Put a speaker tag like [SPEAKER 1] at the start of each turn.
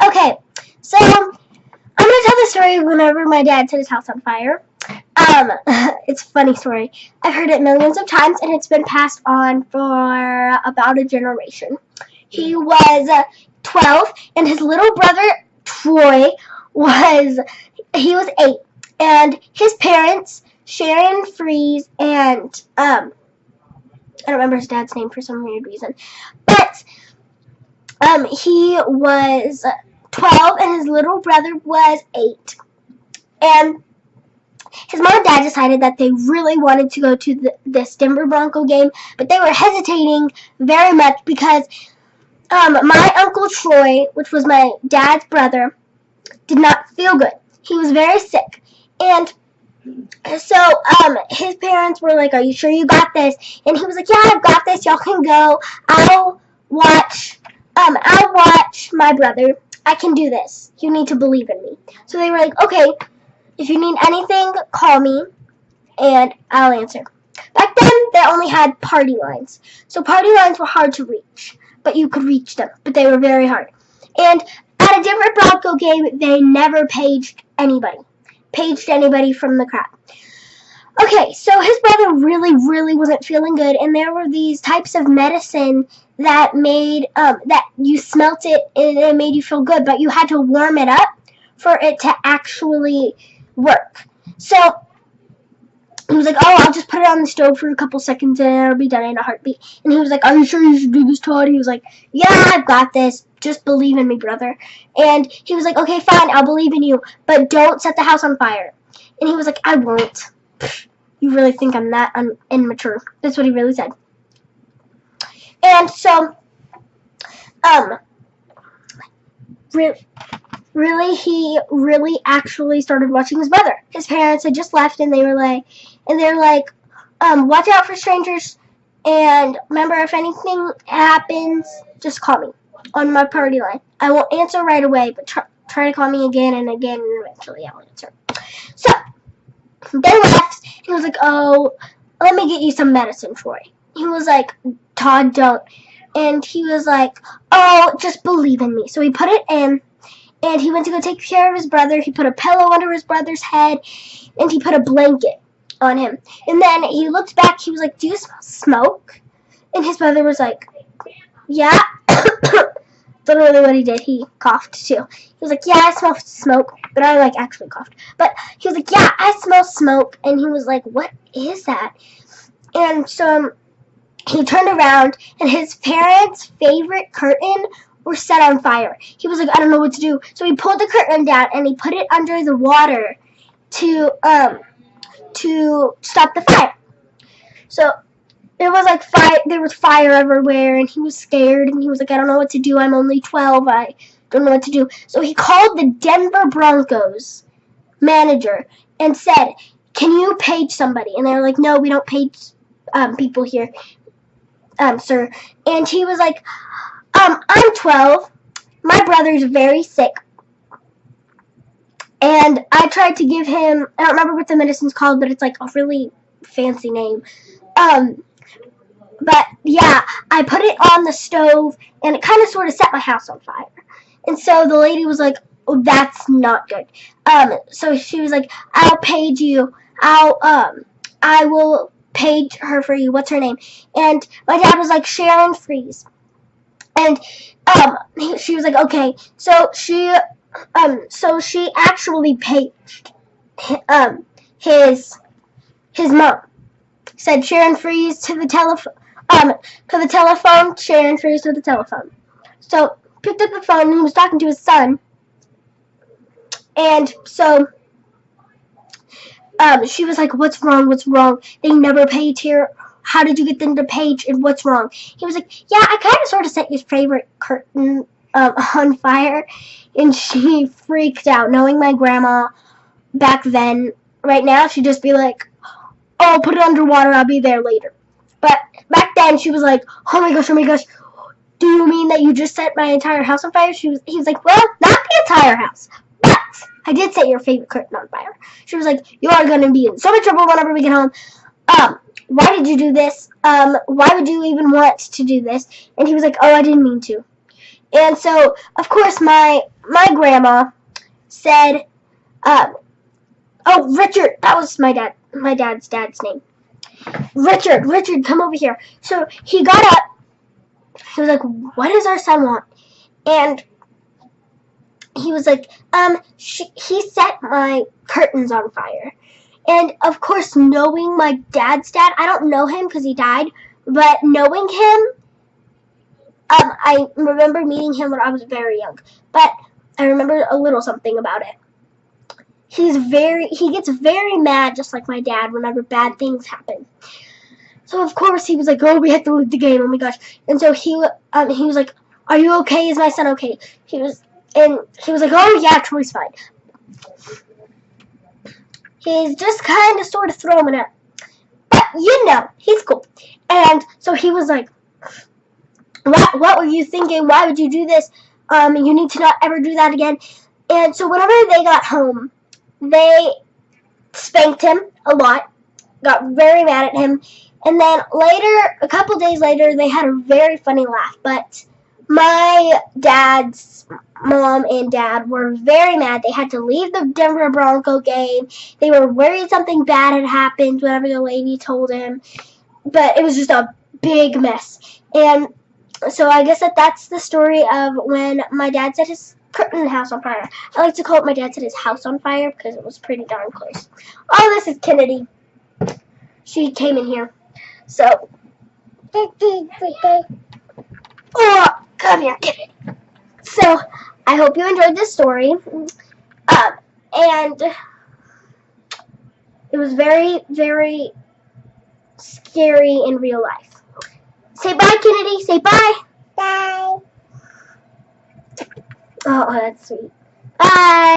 [SPEAKER 1] Okay, so I'm gonna tell the story whenever my dad set his house on fire. It's a funny story. I've heard it millions of times, and it's been passed on for about a generation. He was 12, and his little brother Troy was 8, and his parents Sharon Freeze and I don't remember his dad's name for some weird reason, but he was 12 and his little brother was 8, and his mom and dad decided that they really wanted to go to this Denver Bronco game, but they were hesitating very much because my Uncle Troy, which was my dad's brother, did not feel good. He was very sick, and so his parents were like, "Are you sure you got this?" And he was like, "Yeah, I've got this. Y'all can go. I'll watch my brother. I can do this. You need to believe in me." So they were like, "Okay, if you need anything, call me, and I'll answer." Back then, they only had party lines. So party lines were hard to reach, but you could reach them, but they were very hard. And at a Denver Bronco game, they never paged anybody from the crowd. Okay, so his brother really wasn't feeling good, and there were these types of medicine that made that you smelt it and it made you feel good, but you had to warm it up for it to actually work. So he was like, "Oh, I'll just put it on the stove for a couple seconds and it'll be done in a heartbeat." And he was like, "Are you sure you should do this, Todd?" He was like, "Yeah, I've got this. Just believe in me, brother." And he was like, "Okay, fine, I'll believe in you, but don't set the house on fire." And he was like, "I won't." You really think I'm that immature? That's what he really said. And so, he really actually started watching his brother. His parents had just left, and they were like, "Watch out for strangers, and remember, if anything happens, just call me on my party line. I won't answer right away, but try to call me again and again, and eventually I'll answer." So they left. He was like, "Oh, let me get you some medicine, Troy." He was like, "Todd, don't." And he was like, "Oh, just believe in me." So he put it in, and he went to go take care of his brother. He put a pillow under his brother's head, and he put a blanket on him. And then he looked back. He was like, "Do you smell smoke?" And his brother was like, "Yeah." Literally what he did. He coughed too. He was like, "Yeah, I smell smoke," but I actually coughed. But he was like, "Yeah, I smell smoke." And he was like, "What is that?" And so he turned around, and his parents' favorite curtain were set on fire. He was like, "I don't know what to do." So he pulled the curtain down and he put it under the water to stop the fire. So it was like fire. There was fire everywhere, and he was scared. And he was like, "I don't know what to do. I'm only 12. I don't know what to do." So he called the Denver Broncos manager and said, "Can you page somebody?" And they were like, "No, we don't page people here, sir." And he was like, "I'm 12. My brother's very sick. And I tried to give him, I don't remember what the medicine's called, but it's like a really fancy name. But yeah, I put it on the stove, and it kind of sort of set my house on fire." And so the lady was like, "Oh, that's not good." So she was like, "I'll page you. I will page her for you. What's her name?" And my dad was like, "Sharon Freeze." And she was like, "Okay." So she actually paged his mom. Said, "Sharon Freeze to the telephone. Sharon Freeze to the telephone." So picked up the phone, and he was talking to his son. And so she was like, "What's wrong? What's wrong? They never page here. How did you get them to page, and what's wrong?" He was like, "Yeah, I kind of sort of set your favorite curtain on fire." And she freaked out, knowing my grandma back then. Right now, she'd just be like, "Oh, put it underwater. I'll be there later." But back then, she was like, "Oh my gosh, oh my gosh. Do you mean that you just set my entire house on fire?" He was like, "Well, not the entire house, but I did set your favorite curtain on fire." She was like, "You are going to be in so much trouble whenever we get home. Why did you do this? Why would you even want to do this?" And he was like, "Oh, I didn't mean to." And so, of course, my grandma said, oh, Richard, that was my dad's name. Richard, come over here. So he got up. He was like, what does our son want? And he was like, he set my curtains on fire. And of course, knowing my dad's dad, I don't know him because he died, but knowing him, I remember meeting him when I was very young. But I remember a little something about it. He gets very mad, just like my dad, whenever bad things happen. So of course he was like, oh, we have to lose the game. Oh my gosh! And so he was like, are you okay? Is my son okay? He was like, oh yeah, Tori's fine. He's just kind of sort of throwing it, but he's cool. And so he was like, what were you thinking? Why would you do this? You need to not ever do that again. And so whenever they got home, they spanked him a lot, got very mad at him, and then later, a couple days later, they had a very funny laugh. But my dad's mom and dad were very mad. They had to leave the Denver Bronco game. They were worried something bad had happened whenever the lady told him. But it was just a big mess. And so I guess that's the story of when my dad set his curtain house on fire. I like to call it my dad set his house on fire because it was pretty darn close. Oh, this is Kennedy. She came in here. So, oh, come here, Kennedy. So, I hope you enjoyed this story. And it was very, very scary in real life. Say bye, Kennedy. Say bye. Bye. Oh, that's sweet. Bye.